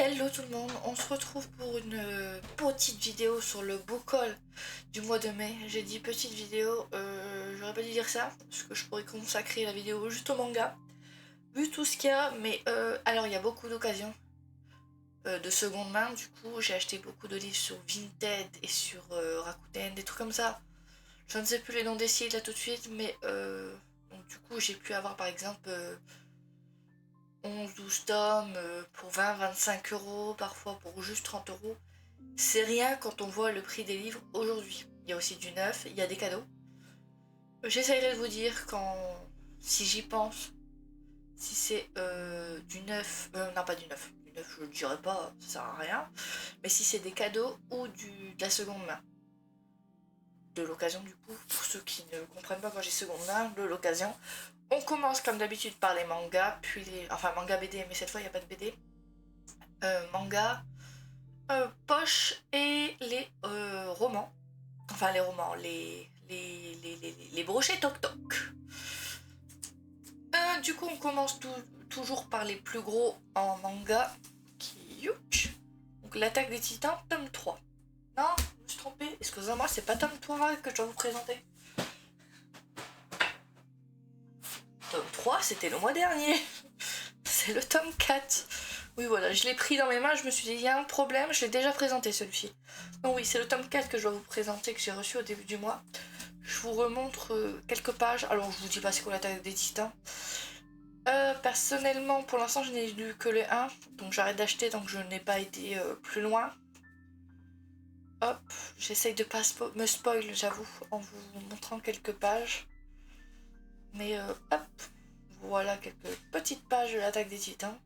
Hello tout le monde, on se retrouve pour une petite vidéo sur le book haul du mois de mai. J'ai dit petite vidéo, j'aurais pas dû dire ça, parce que je pourrais consacrer la vidéo juste au manga, vu tout ce qu'il y a, mais alors il y a beaucoup d'occasions de seconde main, du coup j'ai acheté beaucoup de livres sur Vinted et sur Rakuten, des trucs comme ça. Je ne sais plus les noms des sites là tout de suite, mais donc, du coup j'ai pu avoir par exemple 11-12 tomes pour 20-25 euros, parfois pour juste 30 euros. C'est rien quand on voit le prix des livres aujourd'hui. Il y a aussi du neuf, il y a des cadeaux. J'essaierai de vous dire si j'y pense, si c'est du neuf, non pas du neuf, je le dirai pas, ça sert à rien, mais si c'est des cadeaux ou de la seconde main. De l'occasion du coup, pour ceux qui ne comprennent pas quand j'ai seconde main, de l'occasion. On commence comme d'habitude par les mangas, puis enfin manga BD, mais cette fois il n'y a pas de BD. Manga, poche et les romans. Enfin les romans, les brochets toc-toc. Du coup on commence toujours par les plus gros en manga. Kyuk. Donc l'attaque des titans, tome 3. Non, je me suis trompée. Excusez-moi, c'est pas tome 3 que je dois vous présenter. Tome 3, c'était le mois dernier. C'est le tome 4. Oui, voilà, je l'ai pris dans mes mains, je me suis dit, il y a un problème, je l'ai déjà présenté celui-ci. Donc oui, c'est le tome 4 que je dois vous présenter, que j'ai reçu au début du mois. Je vous remontre quelques pages. Alors, je vous dis pas c'est quoi l'attaque des titans. Personnellement, pour l'instant, je n'ai lu que le 1, donc j'arrête d'acheter, donc je n'ai pas été plus loin. Hop, j'essaye de pas me spoil, j'avoue, en vous montrant quelques pages. Mais hop, voilà quelques petites pages de l'attaque des titans.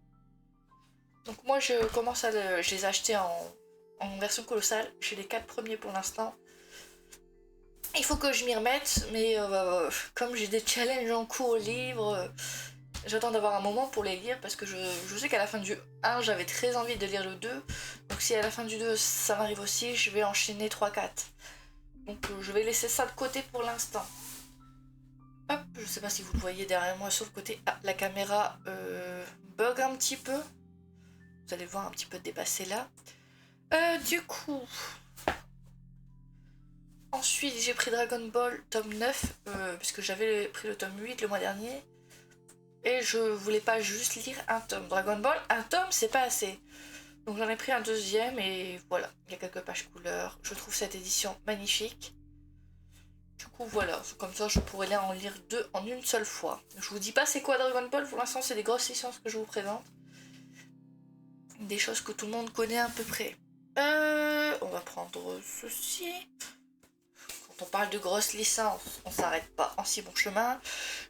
Donc moi je commence je les ai achetés en version colossale. J'ai les 4 premiers pour l'instant. Il faut que je m'y remette, mais comme j'ai des challenges en cours au livre, j'attends d'avoir un moment pour les lire parce que je sais qu'à la fin du 1 j'avais très envie de lire le 2. Donc si à la fin du 2 ça m'arrive aussi, je vais enchaîner 3-4. Donc je vais laisser ça de côté pour l'instant. Hop, je sais pas si vous le voyez derrière moi sur le côté. Ah, la caméra bug un petit peu. Vous allez voir un petit peu dépassé là. Du coup, ensuite j'ai pris Dragon Ball tome 9, puisque j'avais pris le tome 8 le mois dernier. Et je voulais pas juste lire un tome. Dragon Ball, un tome c'est pas assez. Donc j'en ai pris un deuxième et voilà, il y a quelques pages couleurs. Je trouve cette édition magnifique. Du coup voilà, comme ça je pourrais en lire 2 en une seule fois. Je vous dis pas c'est quoi Dragon Ball, pour l'instant c'est des grosses licences que je vous présente. Des choses que tout le monde connaît à peu près. On va prendre ceci. Quand on parle de grosses licences, on s'arrête pas en si bon chemin.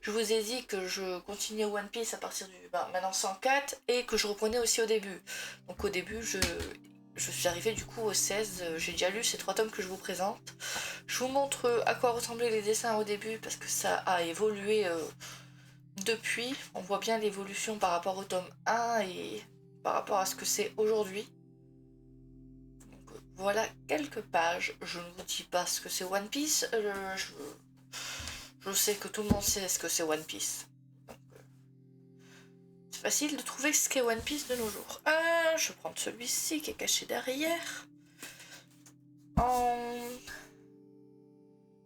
Je vous ai dit que je continuais One Piece à partir du maintenant 104 et que je reprenais aussi au début. Donc au début, je suis arrivée du coup au 16. J'ai déjà lu ces 3 tomes que je vous présente. Je vous montre à quoi ressemblaient les dessins au début parce que ça a évolué depuis. On voit bien l'évolution par rapport au tome 1 et par rapport à ce que c'est aujourd'hui. Voilà quelques pages. Je ne vous dis pas ce que c'est One Piece. Je sais que tout le monde sait ce que c'est One Piece. C'est facile de trouver ce qu'est One Piece de nos jours. Je vais prendre celui-ci qui est caché derrière.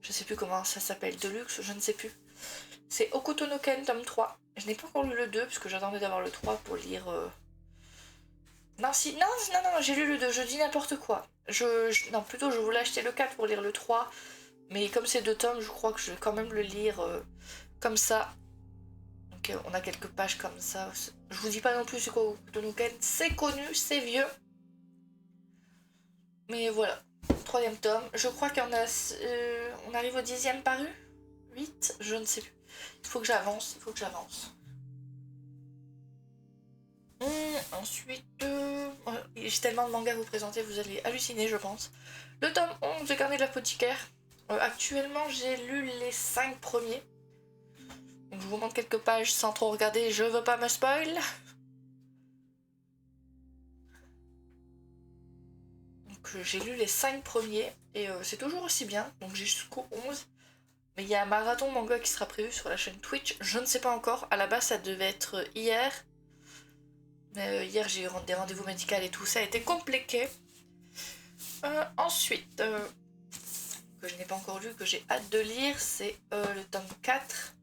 Je sais plus comment ça s'appelle, Deluxe, je ne sais plus. C'est Hokuto no Ken tome 3. Je n'ai pas encore lu le 2 parce que j'attendais d'avoir le 3 pour lire... Non, j'ai lu le 2, je dis n'importe quoi. Non, plutôt je voulais acheter le 4 pour lire le 3. Mais comme c'est 2 tomes, je crois que je vais quand même le lire comme ça. Donc on a quelques pages comme ça. Je vous dis pas non plus c'est quoi Hokuto no Ken. C'est connu, c'est vieux. Mais voilà. 3e tome. Je crois qu'on a... on arrive au 10e paru 8, je ne sais plus. Il faut que j'avance. Ensuite, j'ai tellement de mangas à vous présenter, vous allez halluciner, je pense. Le tome 11 de Carnet de l'apothicaire. Actuellement, j'ai lu les 5 premiers. Donc, je vous montre quelques pages sans trop regarder, je veux pas me spoil. Donc, j'ai lu les 5 premiers et c'est toujours aussi bien. Donc, j'ai jusqu'au 11. Mais il y a un marathon manga qui sera prévu sur la chaîne Twitch. Je ne sais pas encore. À la base, ça devait être hier. Hier j'ai eu des rendez-vous médicaux et tout, ça a été compliqué. Ensuite, que je n'ai pas encore lu, que j'ai hâte de lire, c'est le tome 4.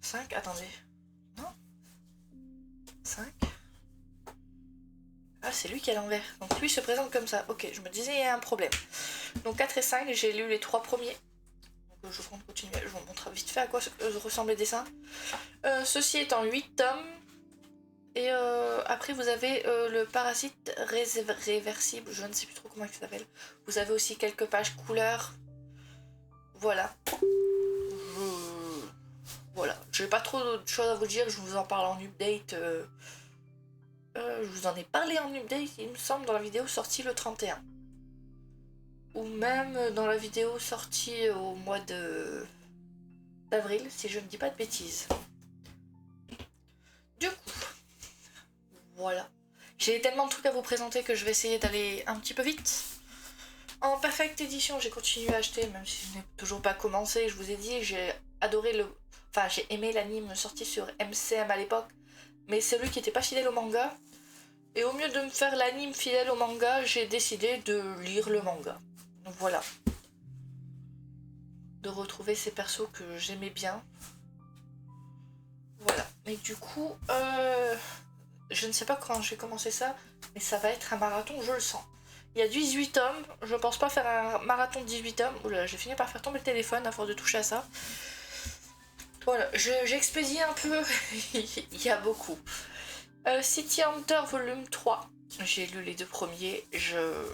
5, attendez. Non 5. Ah, c'est lui qui est à l'envers. Donc lui se présente comme ça. Ok, je me disais, il y a un problème. Donc 4 et 5, j'ai lu les 3 premiers. Donc je compte continuer, je vous montre vite fait à quoi ressemblent les dessins. Ceci est en 8 tomes. Et après vous avez le parasite réversible, je ne sais plus trop comment il s'appelle. Vous avez aussi quelques pages couleurs. Voilà. Voilà, j'ai pas trop de choses à vous dire, je vous en parle en update. Je vous en ai parlé en update, il me semble, dans la vidéo sortie le 31. Ou même dans la vidéo sortie au mois d'avril, si je ne dis pas de bêtises. Du coup, voilà. J'ai tellement de trucs à vous présenter que je vais essayer d'aller un petit peu vite. En Perfect Edition, j'ai continué à acheter, même si je n'ai toujours pas commencé. Je vous ai dit, j'ai adoré le... Enfin, j'ai aimé l'anime sorti sur MCM à l'époque, mais celui qui n'était pas fidèle au manga. Et au mieux de me faire l'anime fidèle au manga, j'ai décidé de lire le manga. Donc voilà. De retrouver ces persos que j'aimais bien. Voilà. Mais du coup, je ne sais pas quand je vais commencer ça, mais ça va être un marathon, je le sens. Il y a 18 tomes, je pense pas faire un marathon de 18 tomes. Oula, j'ai fini par faire tomber le téléphone à force de toucher à ça. Voilà, j'expédie un peu, il y a beaucoup. City Hunter volume 3, j'ai lu les 2 premiers,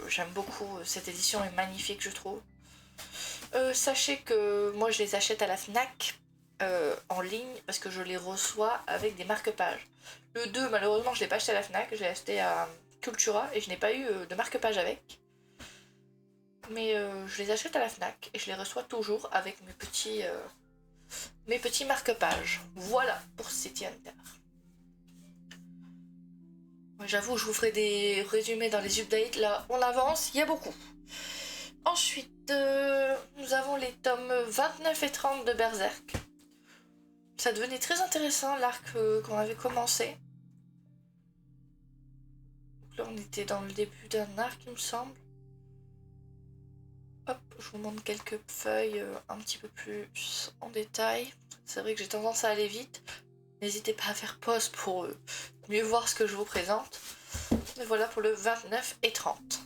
j'aime beaucoup, cette édition est magnifique je trouve. Sachez que moi je les achète à la FNAC en ligne parce que je les reçois avec des marque-pages. Le 2 malheureusement je l'ai pas acheté à la FNAC, je l'ai acheté à Cultura et je n'ai pas eu de marque-page avec. Mais je les achète à la FNAC et je les reçois toujours avec mes petits marque-pages. Voilà pour City Hunter. J'avoue, je vous ferai des résumés dans les updates. Là, on avance, il y a beaucoup. Ensuite, nous avons les tomes 29 et 30 de Berserk. Ça devenait très intéressant, l'arc qu'on avait commencé. Donc là, on était dans le début d'un arc, il me semble. Hop, je vous montre quelques feuilles un petit peu plus en détail. C'est vrai que j'ai tendance à aller vite. N'hésitez pas à faire pause pour mieux voir ce que je vous présente. Et voilà pour le 29 et 30.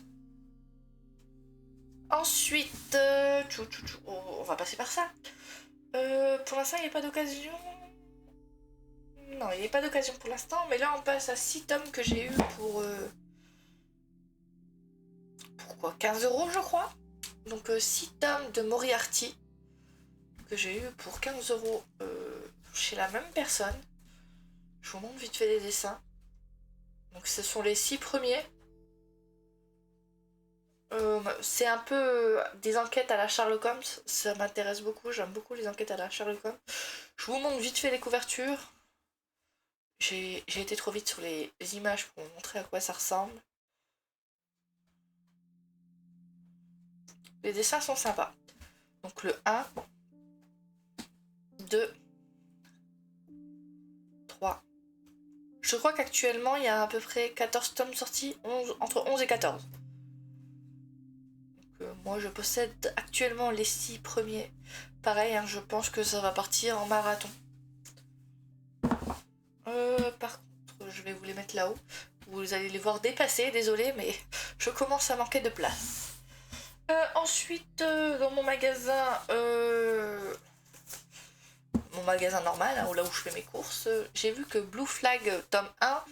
Ensuite, on va passer par ça. Pour l'instant, il n'y a pas d'occasion. Non, il n'y a pas d'occasion pour l'instant. Mais là, on passe à 6 tomes que j'ai eu pour... Pourquoi 15 € je crois. Donc 6 tomes de Moriarty que j'ai eu pour 15 € chez la même personne. Je vous montre vite fait les dessins. Donc ce sont les 6 premiers. C'est un peu des enquêtes à la Sherlock Holmes. Ça m'intéresse beaucoup. J'aime beaucoup les enquêtes à la Sherlock Holmes. Je vous montre vite fait les couvertures. J'ai été trop vite sur les images pour vous montrer à quoi ça ressemble. Les dessins sont sympas. Donc le 1, 2, 3. Je crois qu'actuellement il y a à peu près 14 tomes sortis, entre 11 et 14. Donc, moi je possède actuellement les 6 premiers. Pareil, hein, je pense que ça va partir en marathon. Par contre, je vais vous les mettre là-haut. Vous allez les voir dépasser, désolé, mais je commence à manquer de place. Ensuite, dans mon magasin normal, hein, là où je fais mes courses, j'ai vu que Blue Flag tome 1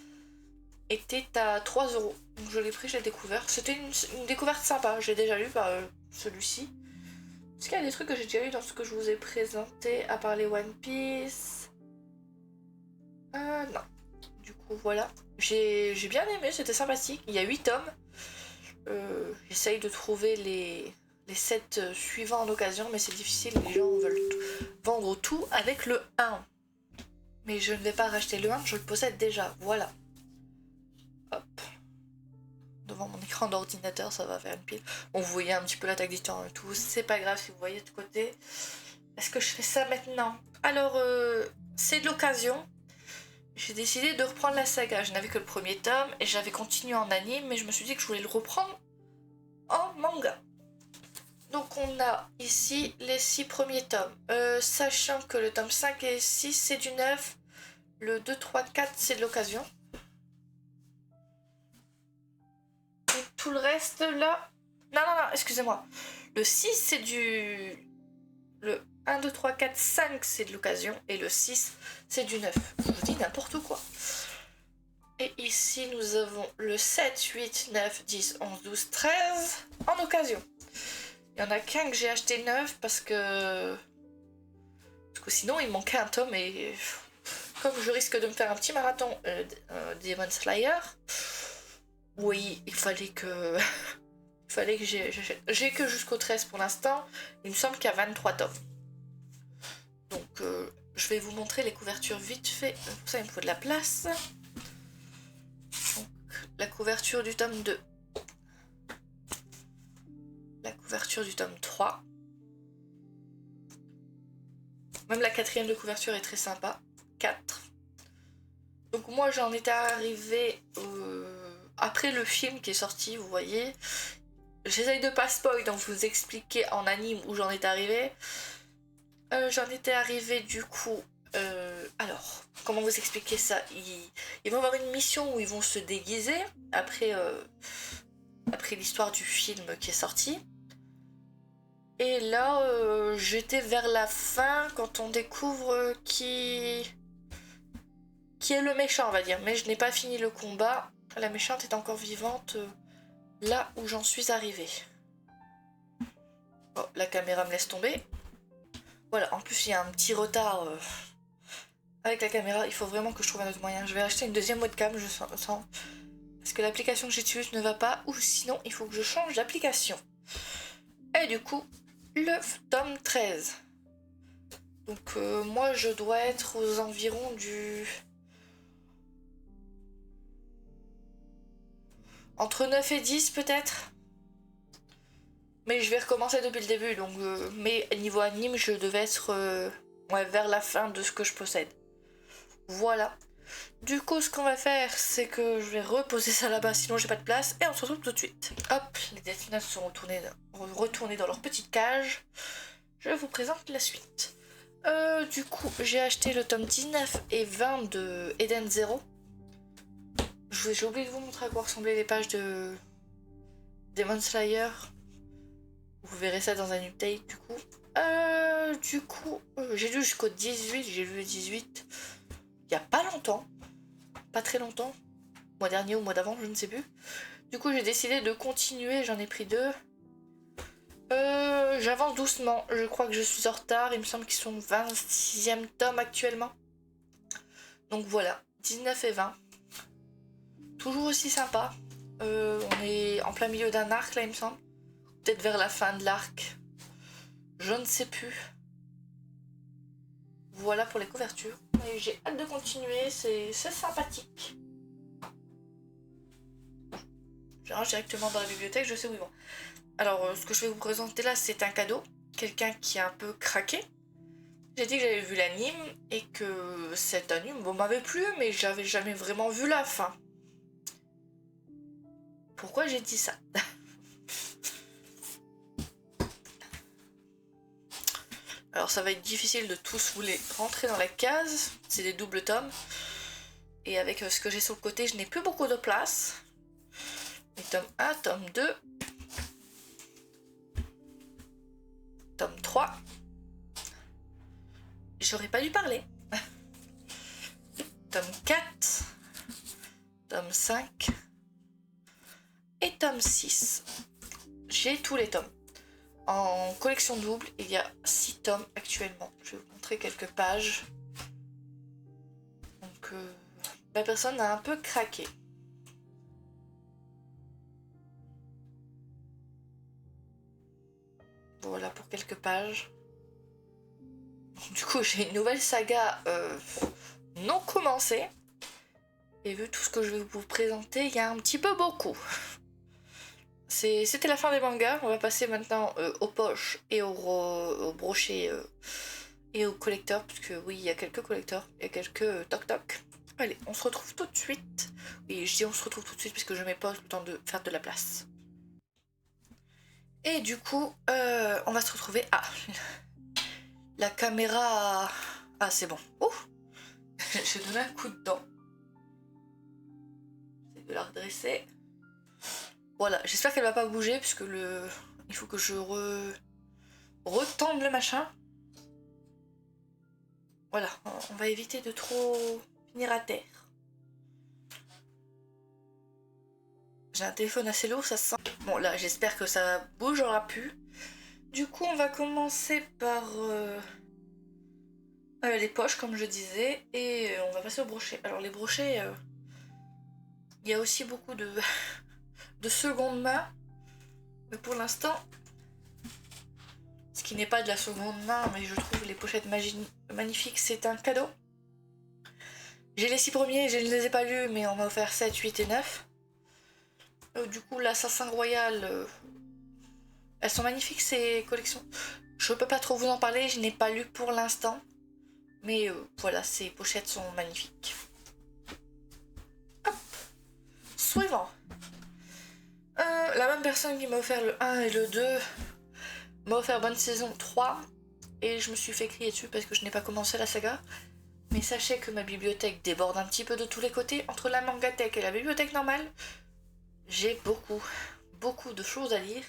était à 3 €. Donc je l'ai pris, je l'ai découvert. C'était une découverte sympa, j'ai déjà lu celui-ci. Est-ce qu'il y a des trucs que j'ai déjà lu dans ce que je vous ai présenté, à part les One Piece? Non. Du coup, voilà. J'ai bien aimé, c'était sympathique. Il y a 8 tomes. J'essaye de trouver les 7 suivants en occasion, mais c'est difficile, les gens veulent vendre tout avec le 1. Mais je ne vais pas racheter le 1, je le possède déjà, voilà. Hop. Devant mon écran d'ordinateur, ça va faire une pile. Bon, vous voyez un petit peu l'attaque des titans et tout, c'est pas grave si vous voyez de côté. Est-ce que je fais ça maintenant? Alors, c'est de l'occasion. j'ai décidé de reprendre la saga. Je n'avais que le premier tome et j'avais continué en anime, mais je me suis dit que je voulais le reprendre en manga. Donc on a ici les 6 premiers tomes, sachant que le tome 5 et 6 c'est du neuf, le 2, 3, 4 c'est de l'occasion. Et tout le reste là... Non, excusez-moi. Le 6 c'est du... Le 1, 2, 3, 4, 5 c'est de l'occasion et le 6 c'est du neuf. Je vous dis n'importe quoi. Et ici nous avons le 7, 8, 9, 10, 11, 12, 13 en occasion. Il y en a qu'un que j'ai acheté neuf parce que sinon il manquait un tome et comme je risque de me faire un petit marathon Demon Slayer, oui, il fallait que j'achète. J'ai que jusqu'au 13 pour l'instant, il me semble qu'il y a 23 tomes. Donc je vais vous montrer les couvertures vite fait, pour ça il me faut de la place. Donc la couverture du tome 2. La couverture du tome 3. Même la quatrième de couverture est très sympa. 4. Donc moi j'en étais arrivée après le film qui est sorti, vous voyez. J'essaye de pas spoil, donc vous expliquer en anime où j'en étais arrivée. J'en étais arrivée du coup... alors, comment vous expliquer ça? Ils vont avoir une mission où ils vont se déguiser après l'histoire du film qui est sorti. Et là, j'étais vers la fin quand on découvre qui est le méchant, on va dire. Mais je n'ai pas fini le combat. La méchante est encore vivante là où j'en suis arrivée. Oh, la caméra me laisse tomber. Voilà, en plus il y a un petit retard avec la caméra. Il faut vraiment que je trouve un autre moyen. Je vais acheter une deuxième webcam, je sens. Parce que l'application que j'utilise ne va pas. Ou sinon, il faut que je change d'application. Et du coup, le tome 13. Donc moi je dois être aux environs du... Entre 9 et 10 peut-être. Mais je vais recommencer depuis le début. Donc, mais niveau anime, je devais être vers la fin de ce que je possède. Voilà. Du coup, ce qu'on va faire, c'est que je vais reposer ça là-bas, sinon j'ai pas de place. Et on se retrouve tout de suite. Hop, les Death Notes sont retournés dans leur petite cage. Je vous présente la suite. Du coup, j'ai acheté le tome 19 et 20 de Eden Zero. J'ai oublié de vous montrer à quoi ressemblaient les pages de Demon Slayer. Vous verrez ça dans un update du coup. J'ai lu jusqu'au 18, j'ai lu le 18 il y a pas longtemps. Pas très longtemps. Mois dernier ou mois d'avant, je ne sais plus. Du coup, j'ai décidé de continuer, j'en ai pris 2. J'avance doucement, je crois que je suis en retard, il me semble qu'ils sont 26e tome actuellement. Donc voilà, 19 et 20. Toujours aussi sympa. On est en plein milieu d'un arc là, il me semble. Peut-être vers la fin de l'arc. Je ne sais plus. Voilà pour les couvertures. Et j'ai hâte de continuer, c'est sympathique. Je range directement dans la bibliothèque, je sais où ils vont. Alors, ce que je vais vous présenter là, c'est un cadeau. Quelqu'un qui a un peu craqué. J'ai dit que j'avais vu l'anime et que cet anime m'avait plu, mais j'avais jamais vraiment vu la fin. Pourquoi j'ai dit ça? Alors ça va être difficile de tous vous les rentrer dans la case. C'est des doubles tomes. Et avec ce que j'ai sur le côté, je n'ai plus beaucoup de place. Et tome 1, tome 2, tome 3. J'aurais pas dû parler. Tome 4, tome 5 et tome 6. J'ai tous les tomes. En collection double, il y a 6 tomes actuellement. Je vais vous montrer quelques pages. Donc la personne a un peu craqué. Voilà pour quelques pages. Du coup, j'ai une nouvelle saga non commencée. Et vu tout ce que je vais vous présenter, il y a un petit peu beaucoup. C'était la fin des mangas. On va passer maintenant aux poches et aux brochets et aux collecteurs. Parce que oui, il y a quelques collecteurs. Il y a quelques toc-toc. Allez, on se retrouve tout de suite. Oui, je dis on se retrouve tout de suite parce que je mets pas le temps de faire de la place. Et du coup, on va se retrouver. Ah, la caméra. Ah, c'est bon. Ouf. J'ai donné un coup de dent. J'essaie de la redresser. Voilà, j'espère qu'elle va pas bouger puisque il faut que je retende le machin. Voilà, on va éviter de trop finir à terre. J'ai un téléphone assez lourd, ça se sent. Bon là, j'espère que ça bougera plus. Du coup, on va commencer par les poches, comme je disais, et on va passer aux brochets. Alors les brochets, il y a aussi beaucoup de, de seconde main, mais pour l'instant, ce qui n'est pas de la seconde main, mais je trouve les pochettes magnifiques, c'est un cadeau. J'ai les 6 premiers, je ne les ai pas lus, mais on m'a offert 7, 8 et 9. Du coup, l'Assassin Royal, elles sont magnifiques ces collections. Je peux pas trop vous en parler, je n'ai pas lu pour l'instant. Mais voilà, ces pochettes sont magnifiques. Hop. Suivant. La même personne qui m'a offert le 1 et le 2 m'a offert Bonne Saison 3. Et je me suis fait crier dessus parce que je n'ai pas commencé la saga. Mais sachez que ma bibliothèque déborde un petit peu de tous les côtés. Entre la mangathèque et la bibliothèque normale, j'ai beaucoup de choses à lire.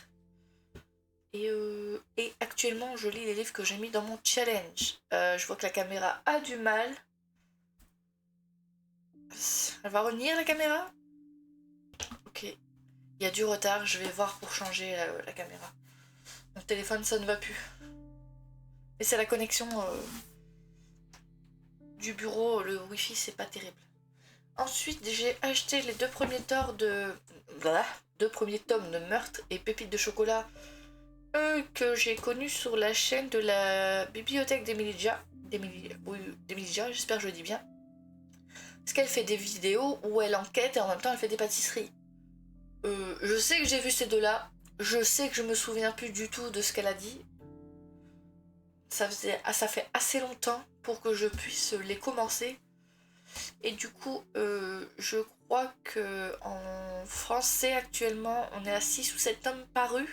Et actuellement, je lis les livres que j'ai mis dans mon challenge. Je vois que la caméra a du mal. Elle va revenir la caméra? Ok. Il y a du retard, je vais voir pour changer la caméra. Mon téléphone, ça ne va plus. Et c'est la connexion du bureau, le wifi, c'est pas terrible. Ensuite, j'ai acheté les deux premiers tomes de Meurtre et Pépites de chocolat que j'ai connus sur la chaîne de la bibliothèque d'Emilia. D'Emilia, j'espère que je le dis bien. Parce qu'elle fait des vidéos où elle enquête et en même temps elle fait des pâtisseries. Je sais que j'ai vu ces deux-là. Je sais que je me souviens plus du tout de ce qu'elle a dit. Ça fait assez longtemps pour que je puisse les commencer. Et du coup, je crois que en français actuellement, on est à 6 ou 7 tomes parus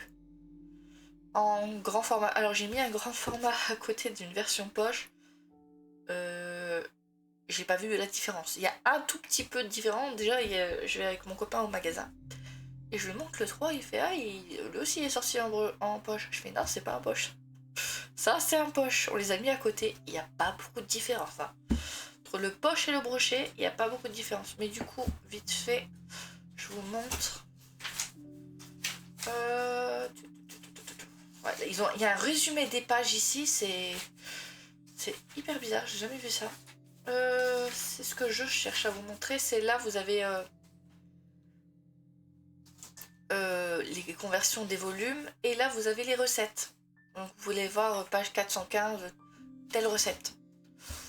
en grand format. Alors j'ai mis un grand format à côté d'une version poche. J'ai pas vu la différence. Il y a un tout petit peu de différence. Déjà, je vais avec mon copain au magasin. Et je lui montre le 3, il fait lui aussi il est sorti en poche. Je fais non, c'est pas en poche. Ça, c'est un poche. On les a mis à côté. Il n'y a pas beaucoup de différence. Hein. Entre le poche et le brochet, il n'y a pas beaucoup de différence. Mais du coup, vite fait, je vous montre. Ouais, il y a un résumé des pages ici. C'est hyper bizarre. J'ai jamais vu ça. C'est ce que je cherche à vous montrer. C'est là, vous avez les conversions des volumes. Et là, vous avez les recettes. Donc, vous voulez voir page 415, telle recette.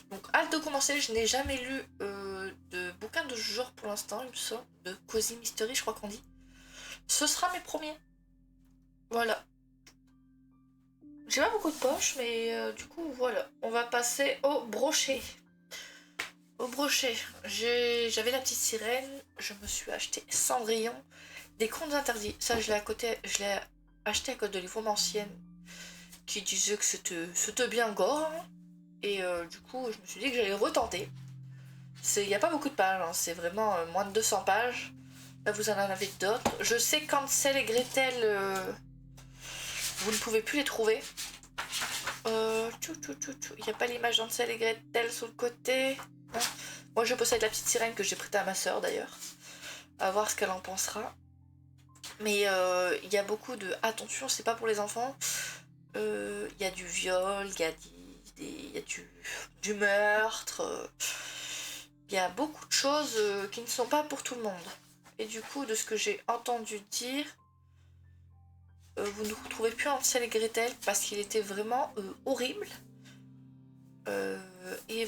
Donc, hâte de commencer. Je n'ai jamais lu de bouquin de ce genre pour l'instant, il me semble. De Cozy Mystery, je crois qu'on dit. Ce sera mes premiers. Voilà. J'ai pas beaucoup de poches, mais du coup, voilà. On va passer au brochet. Au brochet, j'avais la petite sirène. Je me suis acheté Cendrillon. Des contes interdits. Ça, je l'ai acheté à cause de l'évomancienne qui disait que c'était bien gore. Hein. Et du coup, je me suis dit que j'allais retenter. Il n'y a pas beaucoup de pages, hein. C'est vraiment moins de 200 pages. Là, vous en avez d'autres. Je sais qu'Hansel et Gretel, vous ne pouvez plus les trouver. Il n'y a pas l'image d'Hansel et Gretel sur le côté. Hein. Moi, je possède la petite sirène que j'ai prêtée à ma soeur d'ailleurs. À voir ce qu'elle en pensera. Mais il y a beaucoup de... Attention, c'est pas pour les enfants. Il y a du viol, il y a du meurtre. Il y a beaucoup de choses qui ne sont pas pour tout le monde. Et du coup, de ce que j'ai entendu dire, vous ne retrouvez plus Hansel et Gretel parce qu'il était vraiment horrible. Et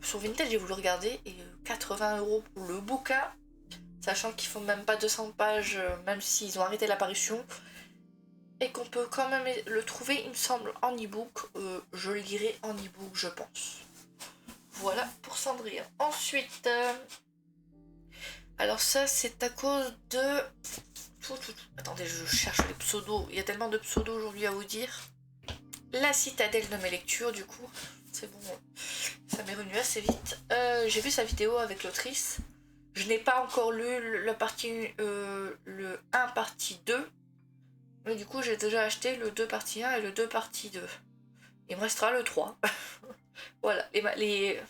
sur Vinted, j'ai voulu regarder, et 80 € pour le bouquin, sachant qu'ils font même pas 200 pages, même s'ils ont arrêté l'apparition, et qu'on peut quand même le trouver, il me semble, en e-book. Je le lirai en e-book, je pense. Voilà pour Cendrillon. Ensuite, alors ça c'est à cause de... Attendez, je cherche les pseudos. Il y a tellement de pseudos aujourd'hui à vous dire. La citadelle de mes lectures, du coup. C'est bon, ça m'est revenu assez vite. J'ai vu sa vidéo avec l'autrice. Je n'ai pas encore lu la partie, le 1 partie 2. Mais du coup, j'ai déjà acheté le 2 partie 1 et le 2 partie 2. Il me restera le 3. Voilà,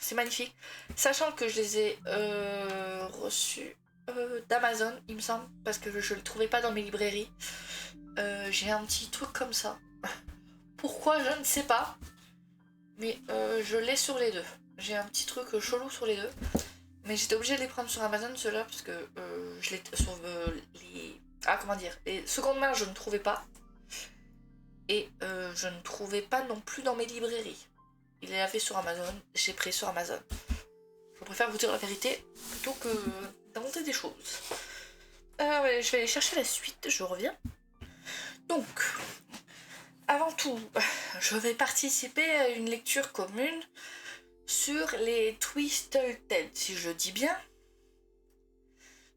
c'est magnifique. Sachant que je les ai reçus d'Amazon, il me semble, parce que je ne le trouvais pas dans mes librairies. J'ai un petit truc comme ça. Pourquoi, je ne sais pas. Mais je l'ai sur les deux. J'ai un petit truc chelou sur les deux. Mais j'étais obligée de les prendre sur Amazon, ceux-là, parce que je les... sur les... Ah, comment dire, les secondes mains, je ne trouvais pas. Et je ne trouvais pas non plus dans mes librairies. Il les avait sur Amazon, j'ai pris sur Amazon. Je préfère vous dire la vérité plutôt que d'inventer des choses. Ouais, je vais aller chercher la suite, je reviens. Donc, avant tout, je vais participer à une lecture commune sur les Twisted Tales, si je dis bien.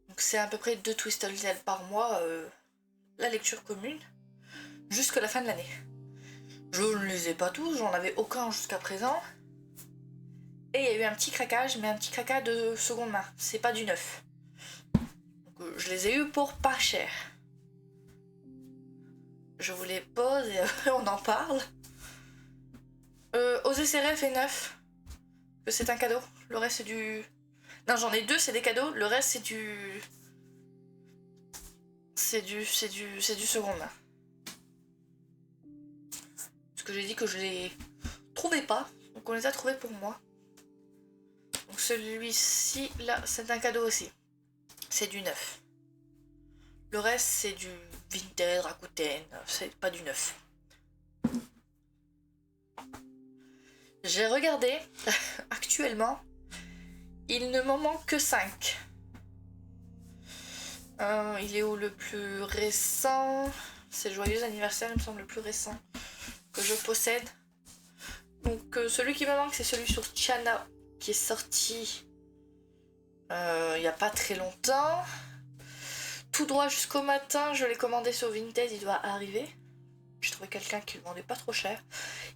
Donc c'est à peu près 2 Twisted Tales par mois, la lecture commune, jusqu'à la fin de l'année. Je ne les ai pas tous, j'en avais aucun jusqu'à présent. Et il y a eu un petit craquage, mais un petit craquage de seconde main, c'est pas du neuf. Donc je les ai eus pour pas cher. Je vous les pose et après on en parle. Osez SRF est neuf, que c'est un cadeau. Le reste c'est du... Non, j'en ai 2, c'est des cadeaux, le reste c'est du... C'est du seconde main. Parce que j'ai dit que je les trouvais pas, donc on les a trouvés pour moi. Donc celui-ci, là, c'est un cadeau aussi. C'est du neuf. Le reste, c'est du vintage, Rakuten, c'est pas du neuf. J'ai regardé, actuellement, il ne m'en manque que 5. Il est où le plus récent? C'est Joyeux anniversaire, il me semble, le plus récent que je possède. Donc celui qui me manque, c'est celui sur Tiana, qui est sorti il n'y a pas très longtemps. Tout droit jusqu'au matin, je l'ai commandé sur Vinted, il doit arriver. J'ai trouvé quelqu'un qui le vendait pas trop cher.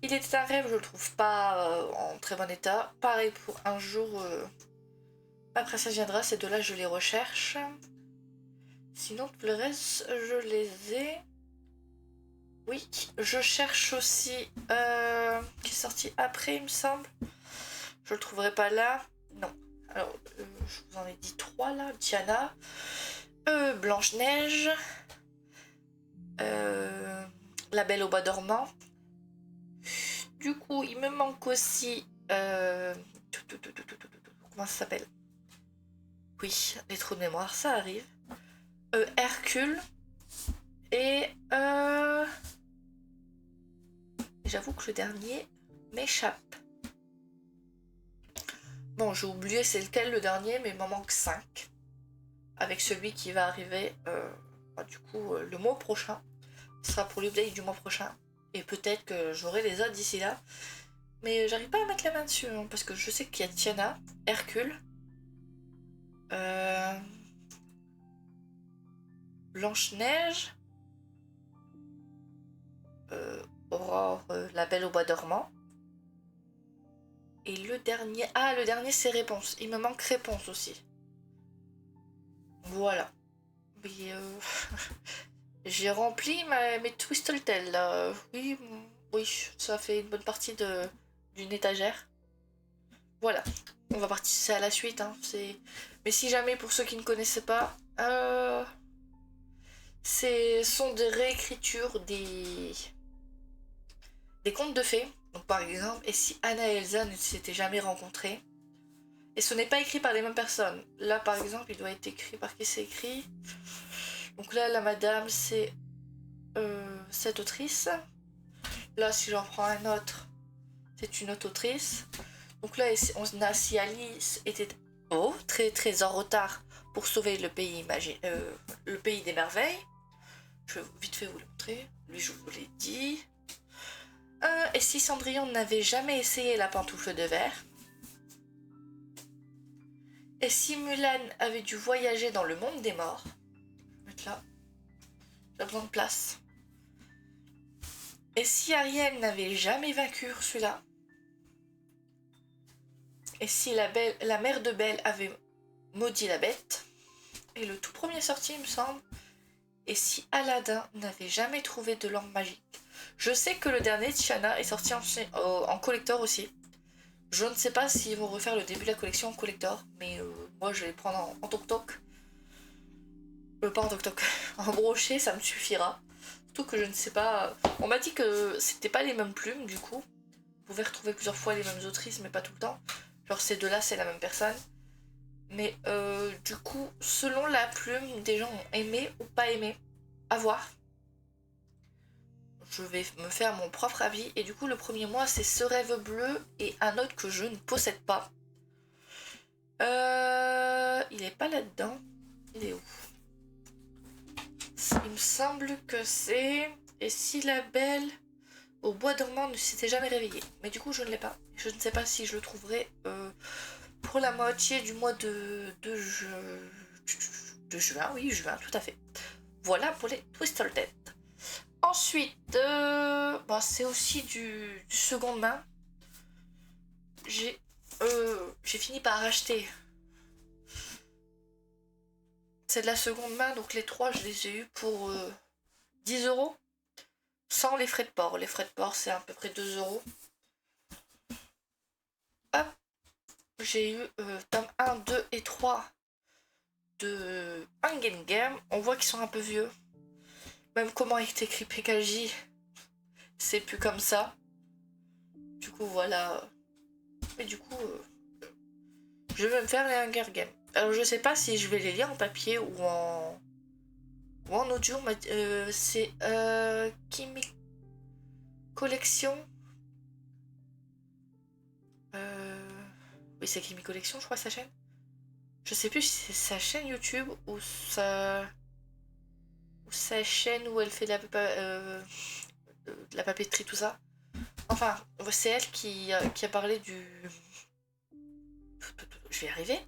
Il était un rêve, je le trouve pas en très bon état. Pareil pour un jour, après ça viendra, ces deux-là je les recherche. Sinon tout le reste, je les ai. Oui, je cherche aussi qui est sorti après, il me semble. Je le trouverai pas là. Non. Alors, je vous en ai dit 3 là. Diana, Blanche-Neige, La Belle au Bois dormant. Du coup, il me manque aussi... comment ça s'appelle? Oui, les trous de mémoire, ça arrive. Hercule. Et... J'avoue que le dernier m'échappe. Bon, j'ai oublié c'est lequel le dernier, mais il m'en manque 5. Avec celui qui va arriver, du coup, le mois prochain. Ce sera pour l'update du mois prochain. Et peut-être que j'aurai les autres d'ici là. Mais j'arrive pas à mettre la main dessus, hein, parce que je sais qu'il y a Tiana, Hercule, Blanche-Neige, Aurore, La Belle au Bois dormant. Et le dernier... Ah, le dernier, c'est Réponse. Il me manque Réponse aussi. Voilà. Mais j'ai rempli mes Twisted Tales, là. Oui, ça fait une bonne partie d'une étagère. Voilà. On va partir à la suite. Hein. Mais si jamais, pour ceux qui ne connaissaient pas, sont des réécritures des contes de fées. Donc par exemple, et si Anna et Elsa ne s'étaient jamais rencontrées. Et ce n'est pas écrit par les mêmes personnes. Là par exemple, il doit être écrit par qui c'est écrit. Donc là, la madame, c'est cette autrice. Là, si j'en prends un autre, c'est une autre autrice. Donc là, on a si Alice était très très en retard pour sauver le pays, le pays des merveilles. Je vais vite fait vous le montrer. Lui, je vous l'ai dit. Et si Cendrillon n'avait jamais essayé la pantoufle de verre. Et si Mulan avait dû voyager dans le monde des morts, je vais mettre là, j'ai besoin de place. Et si Ariel n'avait jamais vaincu Ursula, et si la mère de Belle avait maudit la bête, et le tout premier sorti, il me semble, et si Aladdin n'avait jamais trouvé de lampe magique. Je sais que le dernier Tiana est sorti en collector aussi. Je ne sais pas s'ils vont refaire le début de la collection en collector, mais moi je vais les prendre en toc-toc. Pas en toc-toc, en brochet, ça me suffira. Surtout que je ne sais pas. On m'a dit que c'était pas les mêmes plumes, du coup. Vous pouvez retrouver plusieurs fois les mêmes autrices, mais pas tout le temps. Genre ces deux-là, c'est la même personne. Mais du coup, selon la plume, des gens ont aimé ou pas aimé. À voir. Je vais me faire mon propre avis. Et du coup, le premier mois, c'est Ce rêve bleu et un autre que je ne possède pas. Il est pas là-dedans. Il est où? Il me semble que c'est... Et si la belle au bois dormant ne s'était jamais réveillée. Mais du coup, je ne l'ai pas. Je ne sais pas si je le trouverai pour la moitié du mois de juin. Oui, juin, tout à fait. Voilà pour les Twisted. Ensuite, c'est aussi du seconde main. J'ai fini par acheter. C'est de la seconde main, donc les trois, je les ai eus pour 10 € sans les frais de port. Les frais de port, c'est à peu près 2 €. Hop, j'ai eu tome 1, 2 et 3 de Hunger Games. On voit qu'ils sont un peu vieux. Même comment est écrit PKJ, c'est plus comme ça. Du coup, voilà. Et du coup, je vais me faire les Hunger Games. Alors, je sais pas si je vais les lire en papier ou en audio. C'est Kimi Collection. Oui, c'est Kimi Collection, je crois, sa chaîne. Je sais plus si c'est sa chaîne YouTube ou sa chaîne où elle fait de la papeterie, tout ça. Enfin, c'est elle qui a parlé du... Je vais y arriver.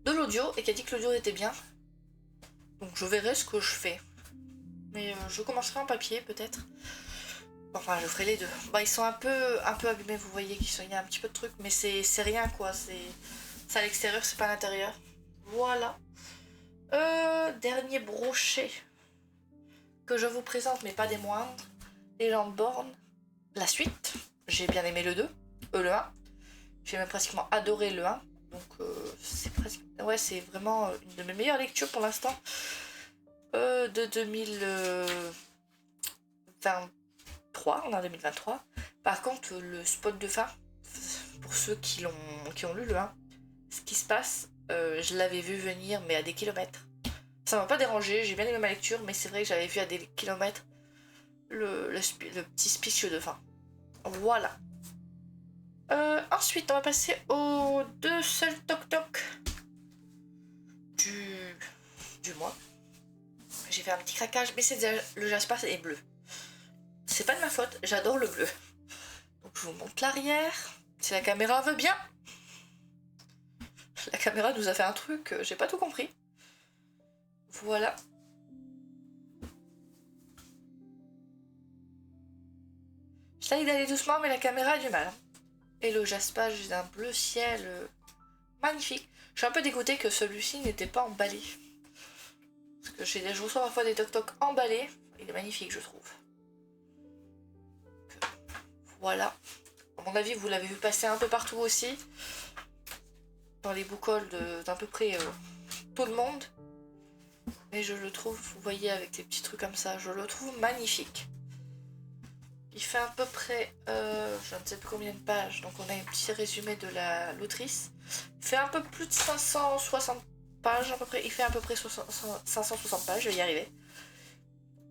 De l'audio, et qui a dit que l'audio était bien. Donc je verrai ce que je fais. Mais je commencerai en papier, peut-être. Enfin, je ferai les deux. Ils sont un peu abîmés, vous voyez qu'il y a un petit peu de trucs, mais c'est rien, quoi. C'est à l'extérieur, c'est pas à l'intérieur. Voilà. Dernier brochet que je vous présente, mais pas des moindres. Les Landborn. La suite. J'ai bien aimé le 2. Le 1. J'ai même pratiquement adoré le 1. Donc c'est presque... Ouais, c'est vraiment une de mes meilleures lectures pour l'instant. De 2023. On est en 2023. Par contre, le spot de fin, pour ceux qui ont lu le 1, ce qui se passe, je l'avais vu venir, mais à des kilomètres. Ça m'a pas dérangé, j'ai bien aimé ma lecture, mais c'est vrai que j'avais vu à des kilomètres le petit speech de fin. Voilà. Ensuite, on va passer aux deux seuls toc-toc du mois. J'ai fait un petit craquage, mais c'est déjà le Jasper est bleu. C'est pas de ma faute, j'adore le bleu. Donc je vous montre l'arrière, si la caméra veut bien. La caméra nous a fait un truc, j'ai pas tout compris. Voilà. J'essaye d'aller doucement, mais la caméra a du mal. Et le jaspage d'un bleu ciel magnifique. Je suis un peu dégoûtée que celui-ci n'était pas emballé. Parce que je reçois parfois des toc-toc emballés. Il est magnifique, je trouve. Donc, voilà. À mon avis, vous l'avez vu passer un peu partout aussi. Dans les boucoles d'à peu près tout le monde. Mais je le trouve, vous voyez, avec des petits trucs comme ça, je le trouve magnifique. Il fait à peu près, je ne sais plus combien de pages, donc on a un petit résumé de l'autrice. Il fait un peu plus de 560 pages à peu près, il fait à peu près 560 pages, je vais y arriver.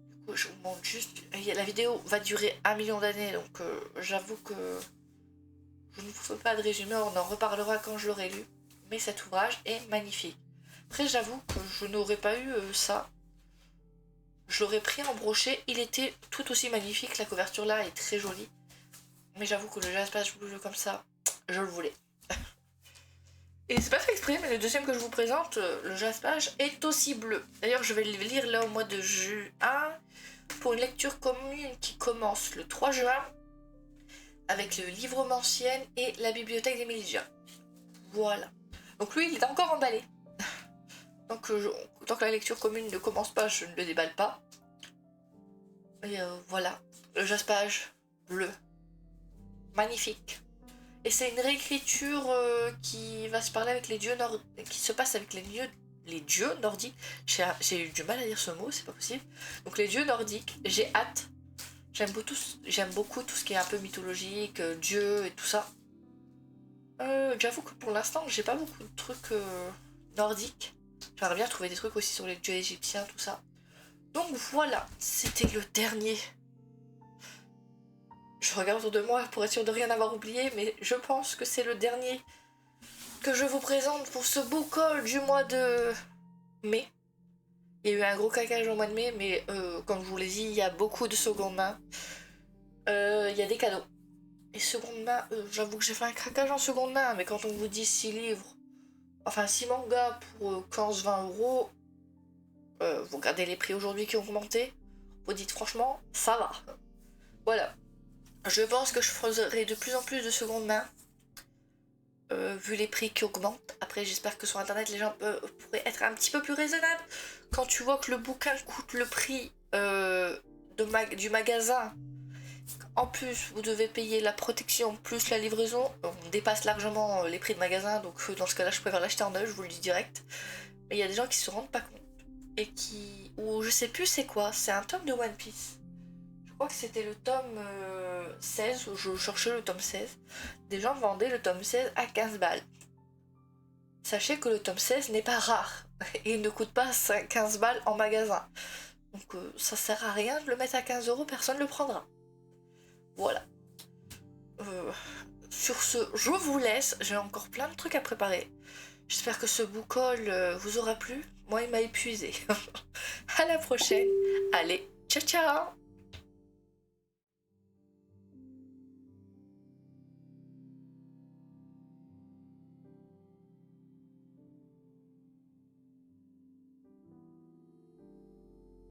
Du coup, je vous montre juste, la vidéo va durer 1 million d'années, donc j'avoue que je ne vous fais pas de résumé, on en reparlera quand je l'aurai lu. Mais cet ouvrage est magnifique. Après, j'avoue que je n'aurais pas eu ça. Je l'aurais pris en brochet, il était tout aussi magnifique, la couverture là est très jolie. Mais j'avoue que le jaspage bleu comme ça, je le voulais. Et c'est pas fait exprès, mais le deuxième que je vous présente, le Jaspage, est aussi bleu. D'ailleurs, je vais le lire là au mois de juin pour une lecture commune qui commence le 3 juin avec le livre ancienne et la bibliothèque des Mélidia. Voilà. Donc lui, il est encore emballé. Donc tant que la lecture commune ne commence pas, je ne le déballe pas. Et voilà, le Jaspage bleu. Magnifique. Et c'est une réécriture qui va se parler avec les dieux qui se passe avec les dieux nordiques. J'ai eu du mal à dire ce mot, c'est pas possible. Donc les dieux nordiques, j'ai hâte. J'aime beaucoup tout ce qui est un peu mythologique, dieux et tout ça. J'avoue que pour l'instant, j'ai pas beaucoup de trucs nordiques. J'aimerais bien trouver des trucs aussi sur les dieux égyptiens, tout ça. Donc voilà, c'était le dernier. Je regarde autour de moi pour être sûr de rien avoir oublié, mais je pense que c'est le dernier que je vous présente pour ce beau call du mois de mai. Il y a eu un gros craquage au mois de mai, mais comme je vous l'ai dit, il y a beaucoup de seconde main. Il y a des cadeaux. Et seconde main, j'avoue que j'ai fait un craquage en seconde main, mais quand on vous dit 6 livres, enfin 6 mangas pour 15-20 euros, vous regardez les prix aujourd'hui qui ont augmenté, vous dites franchement, ça va. Voilà. Je pense que je ferai de plus en plus de seconde main, vu les prix qui augmentent. Après, j'espère que sur internet, les gens pourraient être un petit peu plus raisonnables. Quand tu vois que le bouquin coûte le prix du magasin, en plus, vous devez payer la protection plus la livraison, on dépasse largement les prix de magasin, donc dans ce cas-là, je préfère l'acheter en neuf, je vous le dis direct. Mais il y a des gens qui se rendent pas compte. Et qui... ou je sais plus c'est quoi, c'est un tome de One Piece. Je crois que c'était le tome 16, où je cherchais le tome 16. Des gens vendaient le tome 16 à 15 balles. Sachez que le tome 16 n'est pas rare, et il ne coûte pas 15 balles en magasin. Donc ça sert à rien de le mettre à 15 euros, personne ne le prendra. Voilà. Sur ce, je vous laisse, j'ai encore plein de trucs à préparer. J'espère que ce book haul vous aura plu. Moi, il m'a épuisé. À la prochaine. Allez, ciao ciao.